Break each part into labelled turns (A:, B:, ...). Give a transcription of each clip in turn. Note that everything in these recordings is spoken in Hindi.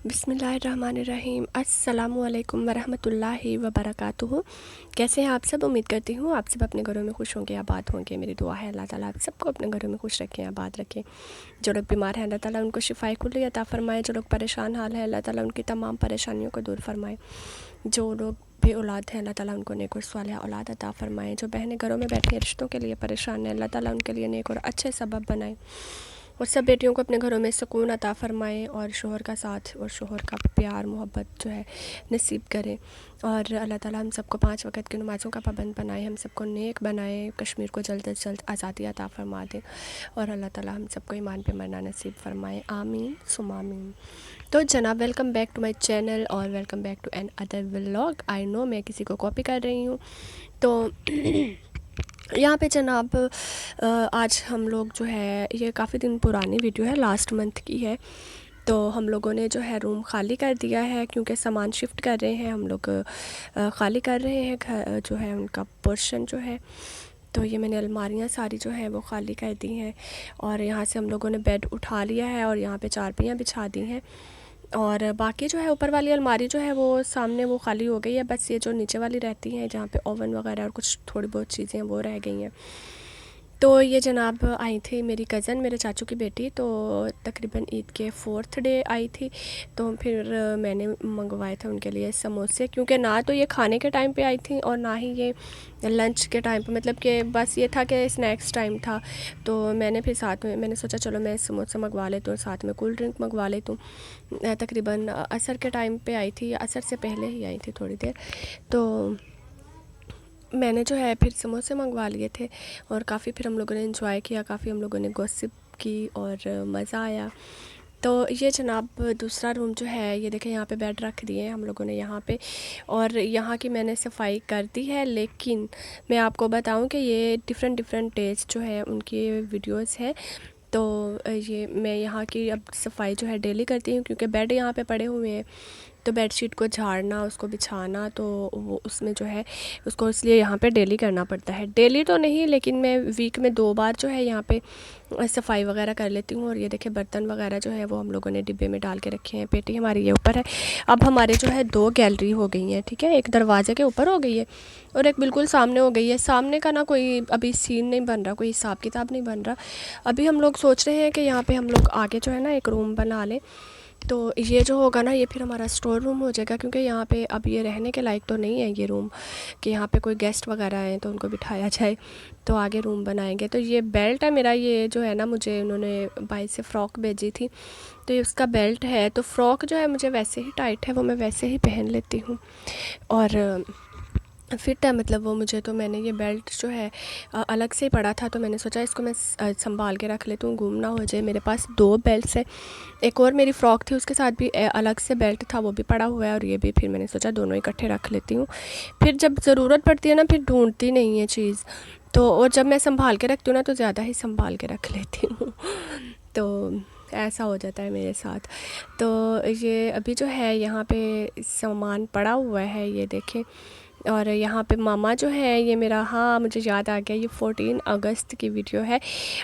A: बिस्मिल्लाहिर्रहमानिर्रहीम। अस्सलामुअलैकुम वरहमतुल्लाहि वबरकातुहू। कैसे हैं आप सब? उम्मीद करती हूँ आप सब अपने घरों में खुश होंगे, आबाद होंगे। मेरी दुआ है अल्लाह ताला आप सबको अपने घरों में खुश रखें, आबाद रखें। जो लोग बीमार हैं अल्लाह ताला उनको शिफाए कुल्ली अता फ़रमाए। जो लोग परेशान हाल हैं अल्लाह ताला उनकी तमाम परेशानियों को दूर फरमाए। जो लोग बे औलाद हैं अल्लाह ताला उनको नेक और सालिहा औलाद अता फ़रमाए। जो बहनें घरों में बैठी हैं रिश्तों के लिए परेशान हैं अल्लाह ताला उनके लिए नेक और अच्छे सबब बनाए। और सब बेटियों को अपने घरों में सुकून अता फ़रमाए और शोहर का साथ और शोहर का प्यार मोहब्बत जो है नसीब करे। और अल्लाह ताला हम सबको 5 वक़्त की नमाज़ों का पाबंद बनाए, हम सबको नेक बनाए, कश्मीर को जल्द से जल्द आज़ादी अता फ़रमा दे और अल्लाह ताला हम सबको ईमान पे मरना नसीब फ़रमाए। आमीन सुम्मा आमीन। तो जनाब, welcome back to my channel और welcome back to another vlog. I know मैं किसी को कॉपी कर रही हूँ। तो यहाँ पे जनाब आज हम लोग जो है, ये काफ़ी दिन पुरानी वीडियो है, लास्ट मंथ की है। तो हम लोगों ने जो है रूम ख़ाली कर दिया है क्योंकि सामान शिफ्ट कर रहे हैं हम लोग। ख़ाली कर रहे हैं घर जो है उनका पोर्शन जो है। तो ये मैंने अलमारियाँ सारी जो है वो ख़ाली कर दी हैं और यहाँ से हम लोगों ने बेड उठा लिया है और यहाँ पे चारपाइयाँ बिछा दी हैं। और बाकी जो है ऊपर वाली अलमारी जो है वो सामने वो खाली हो गई है, बस ये जो नीचे वाली रहती हैं जहाँ पे ओवन वगैरह और कुछ थोड़ी बहुत चीज़ें वो रह गई हैं। तो ये जनाब आई थी मेरी कज़न, मेरे चाचू की बेटी, तो तकरीबन ईद के 4th डे आई थी। तो फिर मैंने मंगवाए थे उनके लिए समोसे, क्योंकि ना तो ये खाने के टाइम पे आई थी और ना ही ये लंच के टाइम पे, मतलब कि बस ये था कि स्नैक्स टाइम था। तो मैंने फिर साथ में मैंने सोचा चलो मैं समोसे मंगवा लेती हूँ, साथ में कोल्ड ड्रिंक मंगवा लेती हूँ। तकरीबन असर के टाइम पे आई थी, असर से पहले ही आई थी थोड़ी देर। तो मैंने जो है फिर समोसे मंगवा लिए थे और काफ़ी फिर हम लोगों ने एंजॉय किया, काफ़ी हम लोगों ने गॉसिप की और मज़ा आया। तो ये जनाब दूसरा रूम जो है, ये देखें यहाँ पे बेड रख दिए हैं हम लोगों ने यहाँ पे और यहाँ की मैंने सफाई कर दी है। लेकिन मैं आपको बताऊं कि ये डिफरेंट डेज जो है उनकी वीडियोस है। तो ये मैं यहाँ की अब सफाई जो है डेली करती हूँ, क्योंकि बेड यहाँ पे पड़े हुए हैं। तो बेडशीट को झाड़ना, उसको बिछाना, तो वो उसमें जो है उसको इसलिए यहाँ पे डेली करना पड़ता है। डेली तो नहीं, लेकिन मैं वीक में 2 बार जो है यहाँ पे सफाई वगैरह कर लेती हूँ। और ये देखिए बर्तन वगैरह जो है वो हम लोगों ने डिब्बे में डाल के रखे हैं। पेटी हमारी ये ऊपर है। अब हमारे जो है 2 गैलरी हो गई हैं, ठीक है। एक दरवाजे के ऊपर हो गई है और एक बिल्कुल सामने हो गई है। सामने का ना कोई अभी सीन नहीं बन रहा, कोई हिसाब किताब नहीं बन रहा। अभी हम लोग सोच रहे हैं कि यहाँ पे हम लोग आगे जो है ना एक रूम बना लें। तो ये जो होगा ना, ये फिर हमारा स्टोर रूम हो जाएगा, क्योंकि यहाँ पे अब ये रहने के लायक तो नहीं है ये रूम कि यहाँ पे कोई गेस्ट वगैरह आए तो उनको बिठाया जाए। तो आगे रूम बनाएंगे। तो ये बेल्ट है मेरा, ये जो है ना मुझे उन्होंने भाई से फ़्रॉक भेजी थी, तो ये उसका बेल्ट है। तो फ़्रॉक जो है मुझे वैसे ही टाइट है, वो मैं वैसे ही पहन लेती हूँ और फिट है, मतलब वो मुझे। तो मैंने ये बेल्ट जो है अलग से ही पड़ा था, तो मैंने सोचा इसको मैं संभाल के रख लेती हूँ, गुम ना हो जाए। मेरे पास 2 बेल्ट्स हैं, एक और मेरी फ़्रॉक थी उसके साथ भी अलग से बेल्ट था, वो भी पड़ा हुआ है, और ये भी फिर मैंने सोचा दोनों इकट्ठे रख लेती हूँ। फिर जब ज़रूरत पड़ती है ना, फिर ढूंढती नहीं है चीज़। तो और जब मैं संभाल के रखती हूँ ना, तो ज़्यादा ही संभाल के रख लेती हूँ। तो ऐसा हो जाता है मेरे साथ। तो ये अभी जो है यहाँ पे सामान पड़ा हुआ है, ये देखें। और यहाँ पे मामा जो है ये मेरा, हाँ मुझे याद आ गया, ये 14 अगस्त की वीडियो है।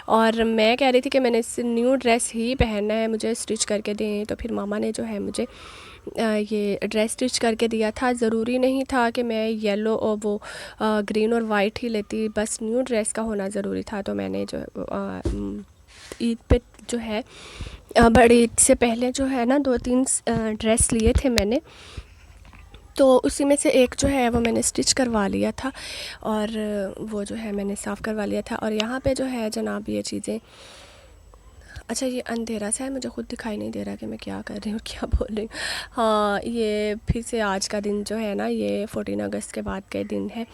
A: और मैं कह रही थी कि मैंने इस न्यू ड्रेस ही पहनना है, मुझे स्टिच करके दें। तो फिर मामा ने जो है मुझे ये ड्रेस स्टिच करके दिया था। ज़रूरी नहीं था कि मैं येलो और वो ग्रीन और वाइट ही लेती, बस न्यू ड्रेस का होना ज़रूरी था। तो मैंने जो ईद पे जो है बड़ी ईद से पहले जो है ना 2-3 ड्रेस लिए थे मैंने, तो उसी में से एक जो है वो मैंने स्टिच करवा लिया था और वो जो है मैंने साफ़ करवा लिया था। और यहाँ पे जो है जनाब ये चीज़ें, अच्छा ये अंधेरा सा है, मुझे खुद दिखाई नहीं दे रहा कि मैं क्या कर रही हूँ, क्या बोल रही हूँ। हाँ, ये फिर से आज का दिन जो है ना, ये 14 अगस्त के बाद का दिन है।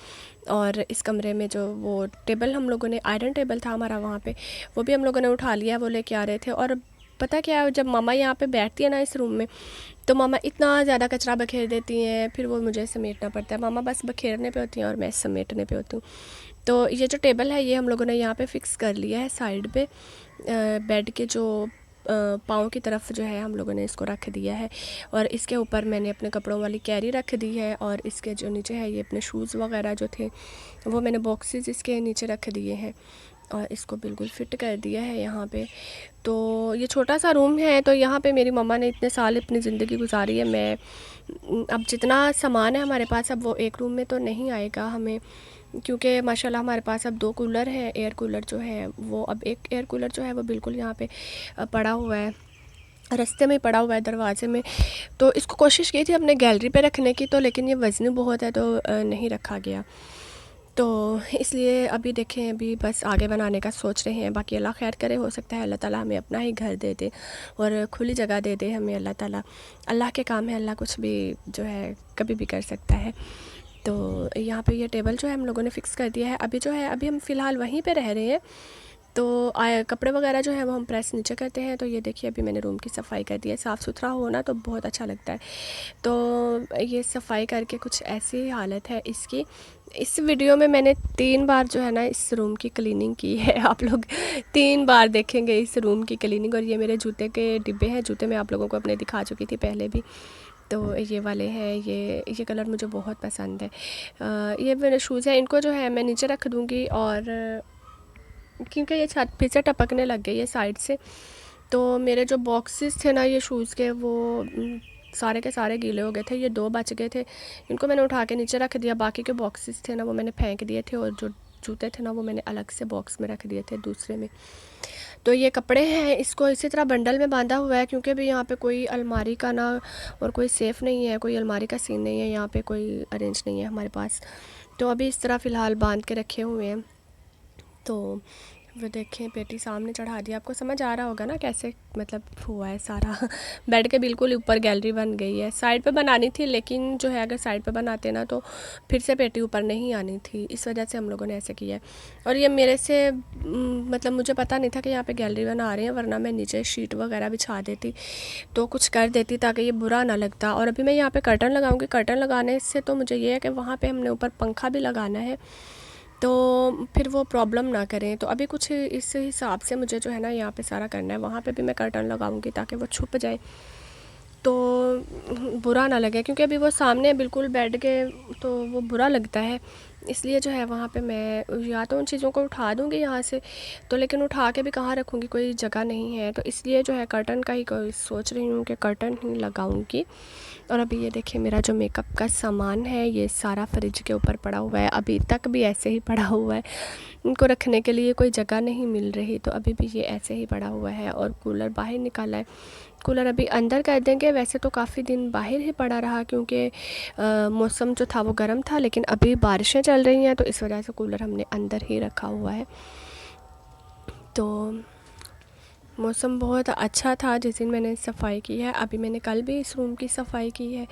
A: और इस कमरे में जो वो टेबल हम लोगों ने, आयरन टेबल था हमारा वहाँ पे, वो भी हम लोगों ने उठा लिया, वो लेके आ रहे थे। और पता क्या है, जब मामा यहाँ पे बैठती है ना इस रूम में, तो मामा इतना ज़्यादा कचरा बखेर देती हैं, फिर वो मुझे समेटना पड़ता है। मामा बस बखेरने पे होती हैं और मैं समेटने पे होती हूँ। तो ये जो टेबल है ये हम लोगों ने यहाँ पे फ़िक्स कर लिया है साइड पे, बेड के जो पाँव की तरफ जो है हम लोगों ने इसको रख दिया है। और इसके ऊपर मैंने अपने कपड़ों वाली कैरी रख दी है और इसके जो नीचे है ये अपने शूज़ वगैरह जो थे वो मैंने बॉक्सेस इसके नीचे रख दिए हैं। और इसको बिल्कुल फ़िट कर दिया है यहाँ पे। तो ये छोटा सा रूम है, तो यहाँ पे मेरी मम्मा ने इतने साल अपनी ज़िंदगी गुजारी है। मैं अब जितना सामान है हमारे पास, अब वो एक रूम में तो नहीं आएगा हमें, क्योंकि माशाल्लाह हमारे पास अब 2 कूलर हैं। एयर कूलर जो है वो, अब एक एयर कूलर जो है वो बिल्कुल यहाँ पे पड़ा हुआ है, रास्ते में पड़ा हुआ है दरवाज़े में। तो इसको कोशिश की थी अपने गैलरी पे रखने की, तो लेकिन ये वज़नी बहुत है, तो नहीं रखा गया। तो इसलिए अभी देखें, अभी बस आगे बनाने का सोच रहे हैं। बाकी अल्लाह खैर करे, हो सकता है अल्लाह ताला हमें अपना ही घर दे दे और खुली जगह दे दे हमें अल्लाह ताला। अल्लाह के काम है, अल्लाह कुछ भी जो है कभी भी कर सकता है। तो यहाँ पे ये टेबल जो है हम लोगों ने फ़िक्स कर दिया है। अभी जो है, अभी हम फ़िलहाल वहीं पे रह रहे हैं। तो कपड़े वगैरह जो है वो हम प्रेस नीचे करते हैं। तो ये देखिए, अभी मैंने रूम की सफ़ाई कर दी है। साफ़ सुथरा हो ना तो बहुत अच्छा लगता है। तो ये सफ़ाई करके कुछ ऐसी हालत है इसकी। इस वीडियो में मैंने 3 बार जो है ना इस रूम की क्लीनिंग की है। आप लोग 3 बार देखेंगे इस रूम की क्लीनिंग। और ये मेरे जूते के डिब्बे हैं। जूते मैं आप लोगों को अपने दिखा चुकी थी पहले भी। तो ये वाले हैं, ये कलर मुझे बहुत पसंद है। ये मेरे शूज़ हैं, इनको जो है मैं नीचे रख दूँगी। और क्योंकि ये छत फिर से टपकने लग गई है साइड से, तो मेरे जो बॉक्सेस थे ना ये शूज़ के, वो सारे के सारे गीले हो गए थे। ये 2 बच गए थे, इनको मैंने उठा के नीचे रख दिया। बाकी के बॉक्सेस थे ना वो मैंने फेंक दिए थे, और जो जूते थे ना वो मैंने अलग से बॉक्स में रख दिए थे दूसरे में। तो ये कपड़े हैं, इसको इसी तरह बंडल में बांधा हुआ है, क्योंकि अभी यहाँ पे कोई अलमारी का ना और कोई सेफ़ नहीं है, कोई अलमारी का सीन नहीं है, यहाँ पे कोई अरेंज नहीं है हमारे पास। तो अभी इस तरह फ़िलहाल बांध के रखे हुए हैं। तो वो देखें, पेटी सामने चढ़ा दिया। आपको समझ आ रहा होगा ना कैसे मतलब हुआ है सारा। बेड के बिल्कुल ऊपर गैलरी बन गई है। साइड पे बनानी थी, लेकिन जो है अगर साइड पे बनाते ना तो फिर से पेटी ऊपर नहीं आनी थी, इस वजह से हम लोगों ने ऐसे किया है। और ये मेरे से मतलब मुझे पता नहीं था कि यहाँ पे गैलरी बना रहे हैं, वरना मैं नीचे शीट वगैरह बिछा देती, तो कुछ कर देती ताकि ये बुरा ना लगता। और अभी मैं यहाँ पे कर्टन लगाऊंगी। कर्टन लगाने से तो मुझे ये है कि वहाँ पे हमने ऊपर पंखा भी लगाना है, तो फिर वो प्रॉब्लम ना करें। तो अभी कुछ इस हिसाब से मुझे जो है ना यहाँ पे सारा करना है। वहाँ पे भी मैं कर्टन लगाऊंगी ताकि वो छुप जाए, तो बुरा ना लगे, क्योंकि अभी वो सामने बिल्कुल बेड के, तो वो बुरा लगता है। इसलिए जो है वहाँ पे मैं या तो उन चीज़ों को उठा दूँगी यहाँ से, तो लेकिन उठा के भी कहाँ रखूँगी, कोई जगह नहीं है। तो इसलिए जो है कर्टन का ही सोच रही हूँ कि कर्टन ही लगाऊँगी। और अभी ये देखिए, मेरा जो मेकअप का सामान है ये सारा फ्रिज के ऊपर पड़ा हुआ है, अभी तक भी ऐसे ही पड़ा हुआ है। इनको रखने के लिए कोई जगह नहीं मिल रही, तो अभी भी ये ऐसे ही पड़ा हुआ है। और कूलर बाहर निकाला है, कूलर अभी अंदर कर देंगे। वैसे तो काफ़ी दिन बाहर ही पड़ा रहा, क्योंकि मौसम जो था वो गर्म था, लेकिन अभी बारिशें चल रही हैं, तो इस वजह से कूलर हमने अंदर ही रखा हुआ है। तो मौसम बहुत अच्छा था जिस दिन मैंने सफाई की है। अभी मैंने कल भी इस रूम की सफाई की है।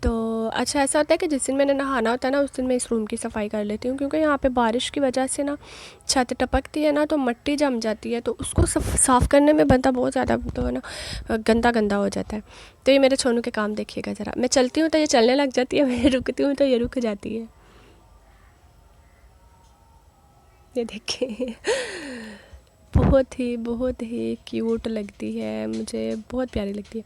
A: तो अच्छा ऐसा होता है कि जिस दिन मैंने नहाना होता है ना, उस दिन मैं इस रूम की सफाई कर लेती हूँ, क्योंकि यहाँ पे बारिश की वजह से ना छत टपकती है ना, तो मिट्टी जम जाती है, तो उसको साफ़ करने में बंदा बहुत ज़्यादा तो है ना गंदा गंदा हो जाता है। तो ये मेरे छोनू के काम देखिएगा ज़रा। मैं चलती हूँ तो ये चलने लग जाती है, मैं रुकती हूँ तो ये रुक जाती है। ये देखिए, बहुत ही क्यूट लगती है, मुझे बहुत प्यारी लगती है।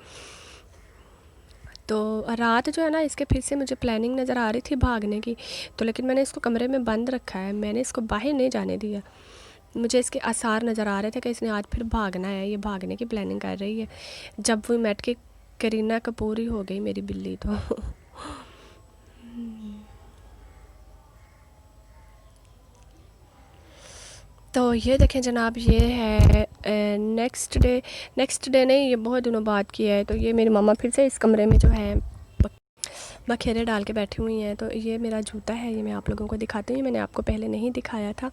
A: तो रात जो है ना, इसके फिर से मुझे प्लानिंग नज़र आ रही थी भागने की, तो लेकिन मैंने इसको कमरे में बंद रखा है, मैंने इसको बाहर नहीं जाने दिया। मुझे इसके आसार नज़र आ रहे थे कि इसने आज फिर भागना है, ये भागने की प्लानिंग कर रही है। जब वो मैट के करीना कपूर ही हो गई मेरी बिल्ली तो। तो ये देखें जनाब, ये है नेक्स्ट डे नहीं, ये बहुत दिनों बाद की है। तो ये मेरी मम्मा फिर से इस कमरे में जो है बखेरे डाल के बैठी हुई हैं। तो ये मेरा जूता है, ये मैं आप लोगों को दिखाती हूँ। मैंने आपको पहले नहीं दिखाया था,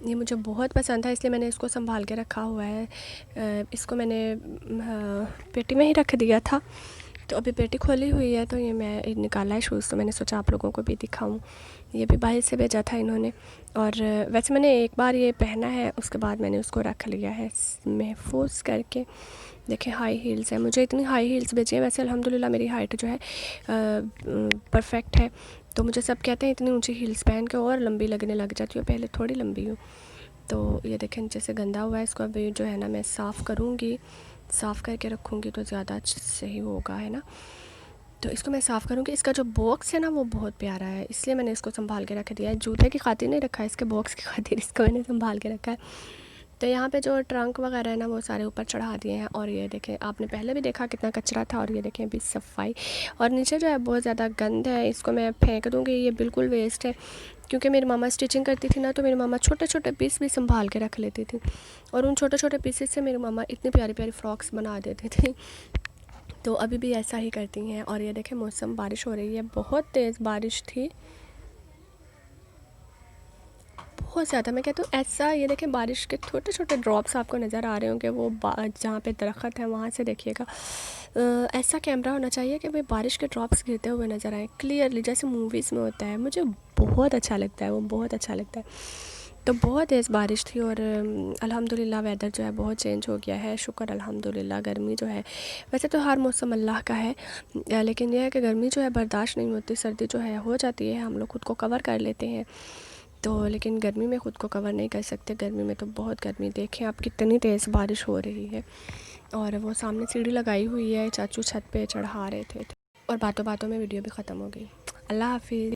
A: ये मुझे बहुत पसंद था, इसलिए मैंने इसको संभाल के रखा हुआ है। इसको मैंने पेटी में ही रख दिया था, तो अभी पेटी खोली हुई है, तो ये मैं निकाला है शूज़, तो मैंने सोचा आप लोगों को भी दिखाऊं। ये भी बाहर से भेजा था इन्होंने, और वैसे मैंने एक बार ये पहना है, उसके बाद मैंने उसको रख लिया है महफूज करके। देखें, हाई हील्स है, मुझे इतनी हाई हील्स भेजी हैं। वैसे अल्हम्दुलिल्लाह मेरी हाइट जो है परफेक्ट है, तो मुझे सब कहते हैं इतनी ऊंची हील्स पहन के और लंबी लगने लग जाती हूँ, पहले थोड़ी लंबी हूँ। तो ये देखें नीचे से गंदा हुआ है, इसको अभी जो है ना मैं साफ़ करूँगी, साफ़ करके रखूँगी तो ज़्यादा सही होगा, है ना। तो इसको मैं साफ़ करूँगी। इसका जो बॉक्स है ना वो बहुत प्यारा है, इसलिए मैंने इसको संभाल के रख दिया है। जूते की खातिर नहीं रखा है, इसके बॉक्स की खातिर इसको मैंने संभाल के रखा है। तो यहाँ पे जो ट्रंक वगैरह है ना वो सारे ऊपर चढ़ा दिए हैं। और ये देखें, आपने पहले भी देखा कितना कचरा था, और ये देखें अभी सफाई। और नीचे जो है बहुत ज़्यादा गंद है, इसको मैं फेंक दूँगी, ये बिल्कुल वेस्ट है। क्योंकि मेरी मामा स्टिचिंग करती थी ना, तो मेरी मामा छोटे छोटे पीस भी संभाल के रख लेती थी, और उन छोटे छोटे पीसेस से मेरी मामा इतनी प्यारी प्यारी फ्रॉक्स बना देती थी। तो अभी भी ऐसा ही करती हैं। और ये देखें मौसम, बारिश हो रही है, बहुत तेज़ बारिश थी, बहुत ज़्यादा। मैं कहती हूँ ऐसा, ये देखें बारिश के छोटे छोटे ड्रॉप्स आपको नज़र आ रहे होंगे, वो जहाँ पे दरख्त है वहाँ से देखिएगा। ऐसा कैमरा होना चाहिए कि भाई बारिश के ड्रॉप्स गिरते हुए नज़र आए क्लियरली, जैसे मूवीज़ में होता है। मुझे बहुत अच्छा लगता है, वो बहुत अच्छा लगता है। तो बहुत तेज़ बारिश थी, और अल्हम्दुलिल्लाह वेदर जो है बहुत चेंज हो गया है, शुक्र अल्हम्दुलिल्लाह। गर्मी जो है, वैसे तो हर मौसम अल्लाह का है, लेकिन यह है कि गर्मी जो है बर्दाश्त नहीं होती, सर्दी जो है हो जाती है, हम लोग खुद को कवर कर लेते हैं। तो लेकिन गर्मी में ख़ुद को कवर नहीं कर सकते, गर्मी में तो बहुत गर्मी। देखें आप कितनी तेज़ बारिश हो रही है, और वो सामने सीढ़ी लगाई हुई है, चाचू छत पे चढ़ा रहे थे, और बातों बातों में वीडियो भी ख़त्म हो गई। अल्लाह हाफिज़।